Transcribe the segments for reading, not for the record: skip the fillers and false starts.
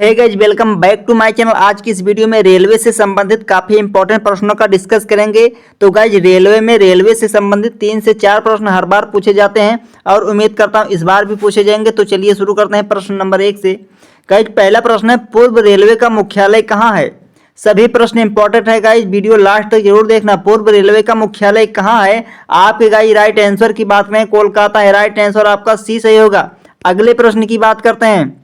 Hey guys, welcome back to my channel. आज की इस वीडियो में रेलवे से संबंधित काफी इंपॉर्टेंट प्रश्नों का डिस्कस करेंगे। तो गाइस, रेलवे से संबंधित 3 से 4 प्रश्न हर बार पूछे जाते हैं और उम्मीद करता हूं इस बार भी पूछे जाएंगे। तो चलिए शुरू करते हैं प्रश्न नंबर 1 से। गाइस, पहला प्रश्न है, पूर्व रेलवे का मुख्यालय कहाँ है? सभी प्रश्न इंपॉर्टेंट है गाइस, वीडियो लास्ट तक जरूर देखना। पूर्व रेलवे का मुख्यालय कहाँ है? आपके गाइस राइट आंसर की बात करें, कोलकाता है। राइट आंसर आपका सी सही होगा। अगले प्रश्न की बात करते हैं,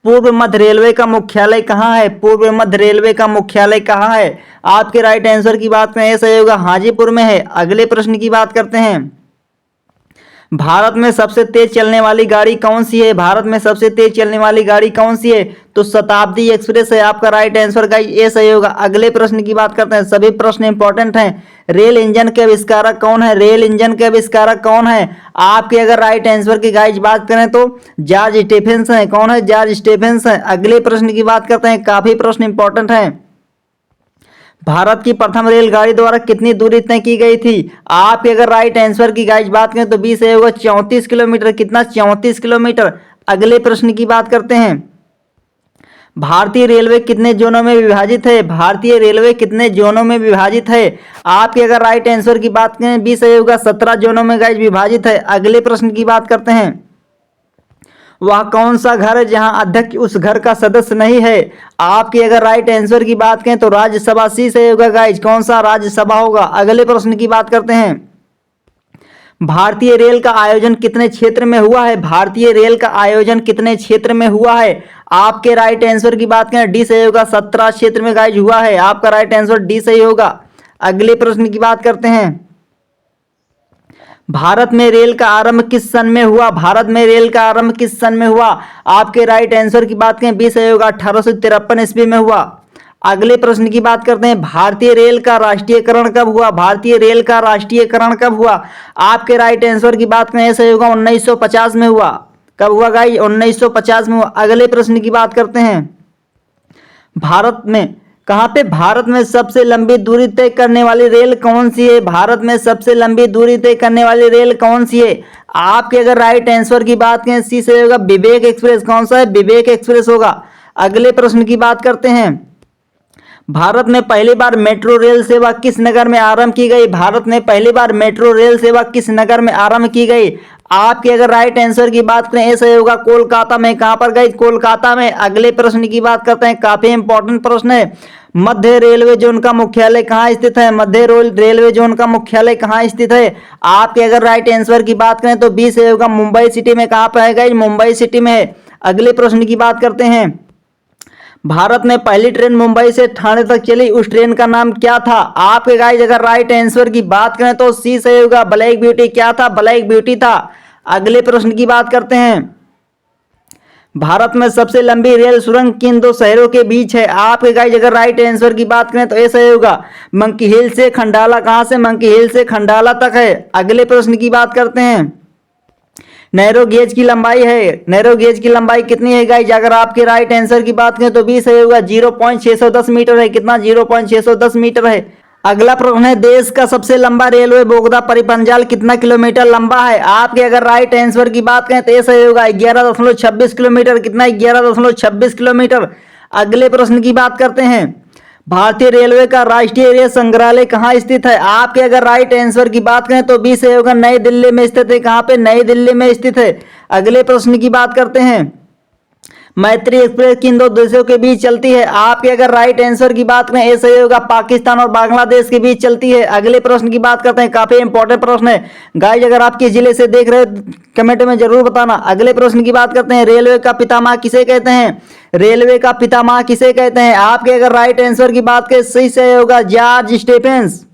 पूर्व मध्य रेलवे का मुख्यालय कहाँ है? पूर्व मध्य रेलवे का मुख्यालय कहाँ है? आपके राइट आंसर की बात करें, सही होगा, हाजीपुर में है। अगले प्रश्न की बात करते हैं, भारत में सबसे तेज चलने वाली गाड़ी कौन सी है? भारत में सबसे तेज चलने वाली गाड़ी कौन सी है? तो शताब्दी एक्सप्रेस है। आपका राइट आंसर गाइस ये सही होगा। अगले प्रश्न की बात करते हैं, सभी प्रश्न इंपॉर्टेंट हैं। रेल इंजन के आविष्कारक कौन है? रेल इंजन के आविष्कारक कौन है? आपके अगर राइट आंसर की गाइस बात करें तो जॉर्ज स्टेफेंस है। कौन है? जॉर्ज स्टेफेंस है। अगले प्रश्न की बात करते हैं, काफी प्रश्न इंपॉर्टेंट हैं। भारत की प्रथम रेलगाड़ी द्वारा कितनी दूरी तय की गई थी? आपके अगर राइट आंसर की गाइस बात करें तो 20 सही होगा, 34 किलोमीटर। कितना? 34 किलोमीटर। अगले प्रश्न की बात करते हैं, भारतीय रेलवे कितने जोनों में विभाजित है? भारतीय रेलवे कितने जोनों में विभाजित है? आपके अगर राइट आंसर की बात करें 20 सही होगा, 17 जोनों में गाइस विभाजित है। अगले प्रश्न की बात करते हैं, वह कौन सा घर है जहां अध्यक्ष उस घर का सदस्य नहीं है? आपके अगर राइट आंसर की बात करें तो राज्यसभा सी से होगा गाइज। कौन सा? राज्यसभा होगा। अगले प्रश्न की बात करते हैं, भारतीय रेल का आयोजन कितने क्षेत्र में हुआ है? भारतीय रेल का आयोजन कितने क्षेत्र में हुआ है? आपके राइट आंसर की बात करें डी सही होगा, 17 क्षेत्र में गाइज हुआ है। आपका राइट आंसर डी सही होगा। अगले प्रश्न की बात करते हैं, भारत में रेल का आरंभ किस सन में हुआ? भारत में रेल का आरंभ किस सन में हुआ? आपके राइट आंसर की बात करें 20 सही होगा, 1853 ईस्वी में हुआ। अगले प्रश्न की बात करते हैं, भारतीय रेल का राष्ट्रीयकरण कब हुआ? भारतीय रेल का राष्ट्रीयकरण कब हुआ? आपके राइट आंसर की बात करें सही होगा, 1950 में हुआ। कब हुआ गाइस? 1950 में हुआ। अगले प्रश्न की बात करते हैं, भारत में कहाँ पे भारत में सबसे लंबी दूरी तय करने वाली रेल कौन सी है? भारत में सबसे लंबी दूरी तय करने वाली रेल कौन सी है? आपके अगर राइट आंसर की बात करें सी से होगा, विवेक एक्सप्रेस। कौन सा है? विवेक एक्सप्रेस होगा। अगले प्रश्न की बात करते हैं, भारत में पहली बार मेट्रो रेल सेवा किस नगर में आरंभ की गई? भारत में पहली बार मेट्रो रेल सेवा किस नगर में आरंभ की गई? आपके अगर राइट आंसर की बात करें ऐसा होगा, कोलकाता में। कहां पर गई? कोलकाता में। अगले प्रश्न की बात करते हैं, काफी इंपॉर्टेंट प्रश्न है, मध्य रेलवे जोन का मुख्यालय कहां स्थित है? मध्य रेलवे जोन का मुख्यालय कहां स्थित है? आपके अगर राइट आंसर की बात करें तो 20 होगा, मुंबई सिटी में। कहां पर है गई? मुंबई सिटी में है। अगले प्रश्न की बात करते हैं, भारत में पहली ट्रेन मुंबई से ठाणे तक चली, उस ट्रेन का नाम क्या था? आपके गाइस अगर राइट आंसर की बात करें तो सी सही होगा, ब्लैक ब्यूटी। क्या था? ब्लैक ब्यूटी था। अगले प्रश्न की बात करते हैं, भारत में सबसे लंबी रेल सुरंग किन दो शहरों के बीच है? आपके गाइस अगर राइट आंसर की बात करें तो ये सही होगा, मंकी हिल से खंडाला। कहां से? मंकी हिल से खंडाला तक है। अगले प्रश्न की बात करते हैं, नैरो गेज की लंबाई है, नैरो गेज की लंबाई कितनी है गाइस? अगर आपके राइट आंसर की बात करें तो 20 सही होगा, 0.610 मीटर है। कितना? 0.610 मीटर है। अगला प्रश्न है, देश का सबसे लंबा रेलवे बोगदा परिपंजाल कितना किलोमीटर लंबा है? आपके अगर राइट आंसर की बात करें तो ये सही होगा, 11.26 किलोमीटर। कितना? 11.26 किलोमीटर। अगले प्रश्न की बात करते हैं, भारतीय रेलवे का राष्ट्रीय रेल संग्रहालय कहाँ स्थित है? आपके अगर राइट आंसर की बात करें तो 20 सही होगा, नई दिल्ली में स्थित है। कहाँ पे? नई दिल्ली में स्थित है। अगले प्रश्न की बात करते हैं, मैत्री एक्सप्रेस किन दो देशों के बीच चलती है? आपके अगर राइट आंसर की बात करें, ऐसा ही होगा, पाकिस्तान और बांग्लादेश के बीच चलती है। अगले प्रश्न की बात करते हैं, काफी इंपॉर्टेंट प्रश्न है गाइस, अगर आप किस जिले से देख रहे हो कमेंट में जरूर बताना। अगले प्रश्न की बात करते हैं, रेलवे का पितामह किसे कहते हैं? रेलवे का पितामह किसे कहते हैं? आपके अगर राइट आंसर की बात करें सही से होगा, जॉर्ज स्टेफेंस।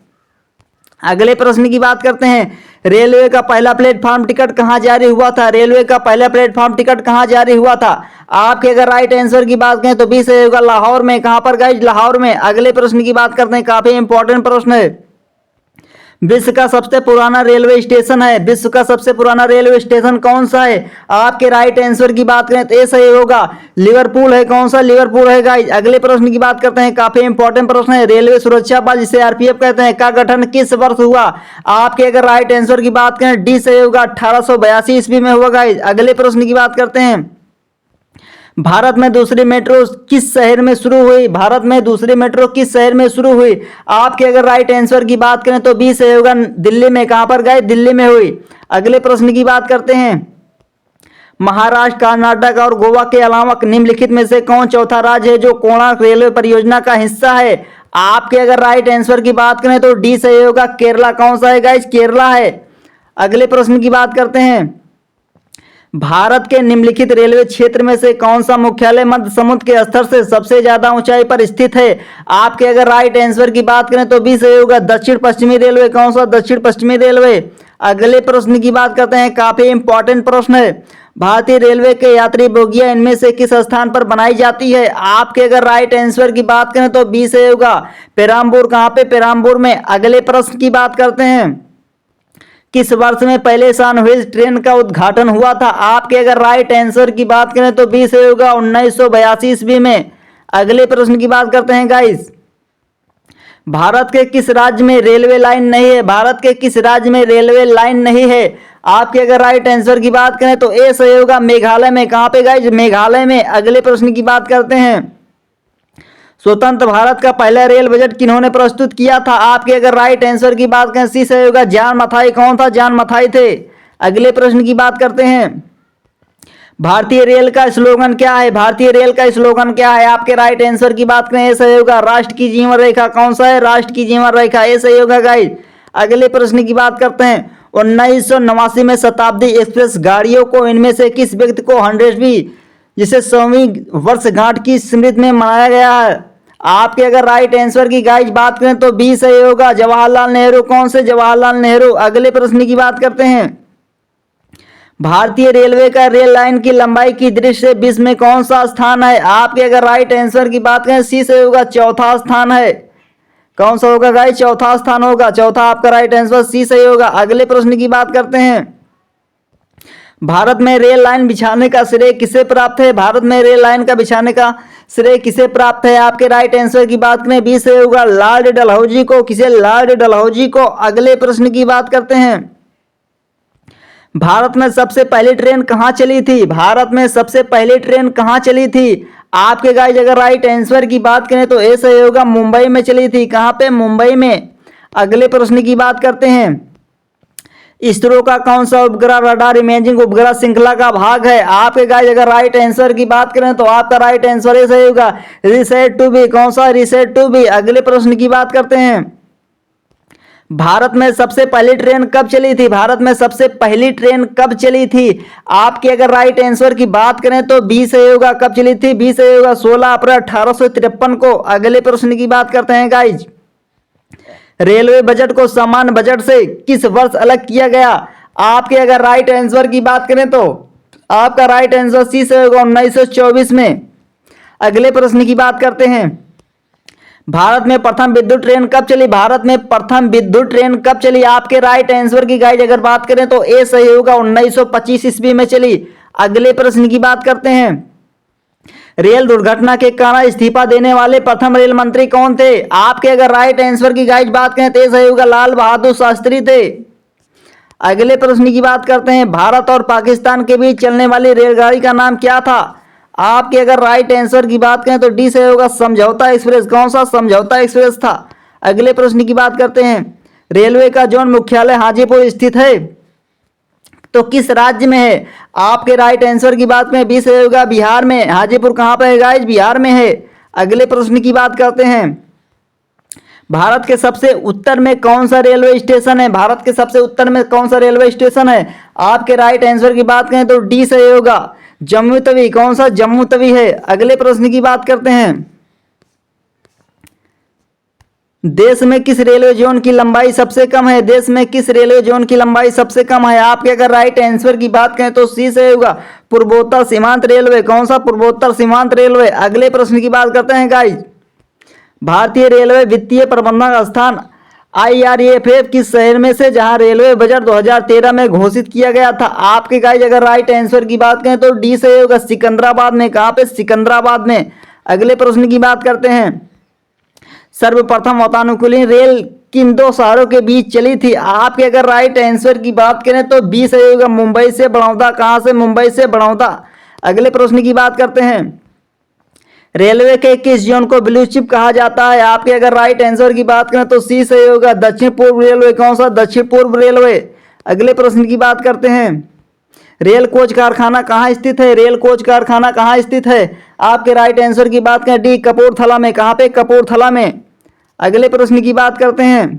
अगले प्रश्न की बात करते हैं, रेलवे का पहला प्लेटफॉर्म टिकट कहां जारी हुआ था? रेलवे का पहला प्लेटफॉर्म टिकट कहां जारी हुआ था? आपके अगर राइट आंसर की बात करें तो 20 होगा, लाहौर में। कहां पर गाइस? लाहौर में। अगले प्रश्न की बात करते हैं, काफी इंपॉर्टेंट प्रश्न है, विश्व का सबसे पुराना रेलवे स्टेशन है, विश्व का सबसे पुराना रेलवे स्टेशन कौन सा है? आपके राइट आंसर की बात करें तो ये सही होगा, लिवरपूल है। कौन सा? लिवरपूल है गाइस। अगले प्रश्न की बात करते हैं, काफी इंपॉर्टेंट प्रश्न है, रेलवे सुरक्षा बल जिसे आरपीएफ कहते हैं का गठन किस वर्ष हुआ? आपके अगर राइट आंसर की बात करें डी सही होगा, 1882 ईस्वी में हुआ गाइस। अगले प्रश्न की बात करते हैं, भारत में दूसरी मेट्रो किस शहर में शुरू हुई? भारत में दूसरी मेट्रो किस शहर में शुरू हुई? आपके अगर राइट आंसर की बात करें तो बी सही होगा, दिल्ली में। कहां पर गए? दिल्ली में हुई। अगले प्रश्न की बात करते हैं। महाराष्ट्र, कर्नाटक और गोवा के अलावा निम्नलिखित में से कौन चौथा राज्य है जो कोणार्क रेलवे परियोजना का हिस्सा है? आपके अगर राइट आंसर की बात करें तो डी सही होगा, केरला। कौन सा है गाइस? केरला है। अगले प्रश्न की बात करते हैं। भारत के निम्नलिखित रेलवे क्षेत्र में से कौन सा मुख्यालय मध्य समुद्र के स्तर से सबसे ज्यादा ऊंचाई पर स्थित है? आपके अगर राइट आंसर की बात करें तो बी सही होगा, दक्षिण पश्चिमी रेलवे। कौन सा? दक्षिण पश्चिमी रेलवे। अगले प्रश्न की बात करते हैं, काफी इंपॉर्टेंट प्रश्न है। भारतीय रेलवे के यात्री बोगियां इनमें से किस स्थान पर बनाई जाती है? आपके अगर राइट आंसर की बात करें तो बी सही होगा, पेराम्बूर। कहां पे? पेराम्बूर में। अगले प्रश्न की बात करते हैं। किस वर्ष में पहले सनव्हील्स ट्रेन का उद्घाटन हुआ था? आपके अगर राइट आंसर की बात करें तो बी सही होगा, 1982 ईस्वी में। अगले प्रश्न की बात करते हैं गाइस। भारत के किस राज्य में रेलवे लाइन नहीं है? भारत के किस राज्य में रेलवे लाइन नहीं है? आपके अगर राइट आंसर की बात करें तो ए सही होगा, मेघालय में। कहां पे गाइस? मेघालय में। अगले प्रश्न की बात करते हैं। स्वतंत्र भारत का पहला रेल बजट किन्होंने प्रस्तुत किया था? आपके अगर राइट आंसर की बात करें सी सही होगा, जॉन मथाई। कौन था? जॉन मथाई थे। अगले प्रश्न की बात करते हैं। भारतीय रेल का स्लोगन क्या है? भारतीय रेल का स्लोगन क्या है? आपके राइट आंसर की बात करें ए सही होगा, राष्ट्र की जीवन रेखा। कौन सा है? राष्ट्र की जीवन रेखा। ए सही होगा गाइस। अगले प्रश्न की बात करते हैं। 1989 में शताब्दी एक्सप्रेस गाड़ियों को इनमें से किस व्यक्ति को 100वीं जिसे 100वीं वर्षगांठ की स्मृति में मनाया गया है? आपके अगर राइट आंसर की गाइस बात करें तो बी सही होगा, जवाहरलाल नेहरू। कौन से? जवाहरलाल नेहरू। अगले प्रश्न की बात करते हैं। भारतीय रेलवे का रेल लाइन की लंबाई की दृष्टि से विश्व में कौन सा स्थान है? आपके अगर राइट आंसर की बात करें सी सही होगा, चौथा स्थान है। कौन सा होगा गाइस? चौथा स्थान होगा। चौथा आपका राइट आंसर सी सही होगा। अगले प्रश्न की बात करते हैं। भारत में रेल लाइन बिछाने का श्रेय किसे प्राप्त है? भारत में रेल लाइन का बिछाने का श्रेय किसे प्राप्त है? आपके राइट आंसर की बात करें बी सही होगा, लॉर्ड डलहौजी को। किसे? लॉर्ड डलहौजी को। अगले प्रश्न की बात करते हैं। भारत में सबसे पहली ट्रेन कहां चली थी? भारत में सबसे पहली ट्रेन कहां चली थी? आपके गाइस अगर राइट आंसर की बात करें तो ए सही होगा, मुंबई में चली थी। कहां पे? मुंबई में। अगले प्रश्न की बात करते हैं। इसरो का कौन सा उपग्रह रडार इमेजिंग उपग्रह श्रृंखला का भाग है? आपके गाइस अगर राइट आंसर की बात करें तो आपका राइट आंसर ए सही होगा, रिसैट 2B। कौन सा? रिसैट 2B। अगले प्रश्न की बात करते हैं। भारत में सबसे पहली ट्रेन कब चली थी? भारत में सबसे पहली ट्रेन कब चली थी? आपके अगर राइट आंसर की बात करें तो बी सही होगा, कब चली थी? बी सही होगा, 16 अप्रैल 1853 को। अगले प्रश्न की बात करते हैं गाइज। रेलवे बजट को सामान्य बजट से किस वर्ष अलग किया गया? आपके अगर राइट आंसर की बात करें तो आपका राइट आंसर सी सही होगा, 1924 में। अगले प्रश्न की बात करते हैं। भारत में प्रथम विद्युत ट्रेन कब चली? भारत में प्रथम विद्युत ट्रेन कब चली? आपके राइट आंसर की गाइज अगर बात करें तो ए सही होगा, 1925 ईस्वी में चली। अगले प्रश्न की बात करते हैं। रेल दुर्घटना के कारण इस्तीफा देने वाले प्रथम रेल मंत्री कौन थे? आपके अगर राइट आंसर की गाइज बात करें तो ए सही होगा, लाल बहादुर शास्त्री थे। अगले प्रश्न की बात करते हैं। भारत और पाकिस्तान के बीच चलने वाली रेलगाड़ी का नाम क्या था? आपके अगर राइट आंसर की बात करें तो डी से होगा, समझौता एक्सप्रेस। कौन सा? समझौता एक्सप्रेस था। अगले प्रश्न की बात करते हैं। रेलवे का जोन मुख्यालय हाजीपुर स्थित है तो किस राज्य में है? आपके राइट आंसर की बात करें बी से होगा, बिहार में। हाजीपुर कहां पर है गाइस? बिहार में है। अगले प्रश्न की बात करते हैं। भारत के सबसे उत्तर में कौन सा रेलवे स्टेशन है? भारत के सबसे उत्तर में कौन सा रेलवे स्टेशन है? आपके राइट आंसर की बात करें तो डी सही होगा, जम्मू तवी। कौन सा? जम्मू तवी है। अगले प्रश्न की बात करते हैं। देश में किस रेलवे जोन की लंबाई सबसे कम है? देश में किस रेलवे जोन की लंबाई सबसे कम है? आपके अगर राइट आंसर की बात करें तो सी से होगा, पूर्वोत्तर सीमांत रेलवे। कौन सा? पूर्वोत्तर सीमांत रेलवे। अगले प्रश्न की बात करते हैं गाइज। भारतीय रेलवे वित्तीय प्रबंधन संस्थान IRFF किस शहर में से जहां रेलवे बजट 2013 में घोषित किया गया था? आपके गाइज अगर राइट आंसर की बात करें तो डी से होगा, सिकंदराबाद में। कहां पे? सिकंदराबाद में। अगले प्रश्न की बात करते हैं। सर्वप्रथम वातानुकूलित रेल किन दो शहरों के बीच चली थी? आपके अगर राइट आंसर की बात करें तो बी सही होगा, मुंबई से बड़ौदा। कहां से? मुंबई से बड़ौदा। अगले प्रश्न की बात करते हैं, रेलवे के किस जोन को ब्लू चिप कहा जाता है? आपके अगर राइट आंसर की बात करें तो सी सही होगा, दक्षिण पूर्व रेलवे। कौन सा? दक्षिण पूर्व रेलवे। अगले प्रश्न की बात करते हैं, रेल कोच कारखाना कहाँ स्थित है? रेल कोच कारखाना कहाँ स्थित है? आपके राइट आंसर की बात करें डी कपूरथला में। कहाँ पे? कपूरथला में। अगले प्रश्न की बात करते हैं,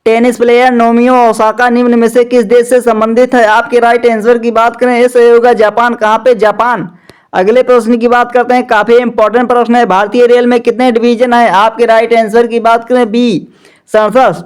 टेनिस प्लेयर नाओमी ओसाका निम्न में से किस देश से संबंधित है? आपके राइट आंसर की बात करें ए सही होगा, जापान। कहाँ पे? जापान। अगले प्रश्न की बात करते हैं, काफी इंपॉर्टेंट प्रश्न है, भारतीय रेल में कितने डिवीजन है? आपके राइट आंसर की बात करें बी 67।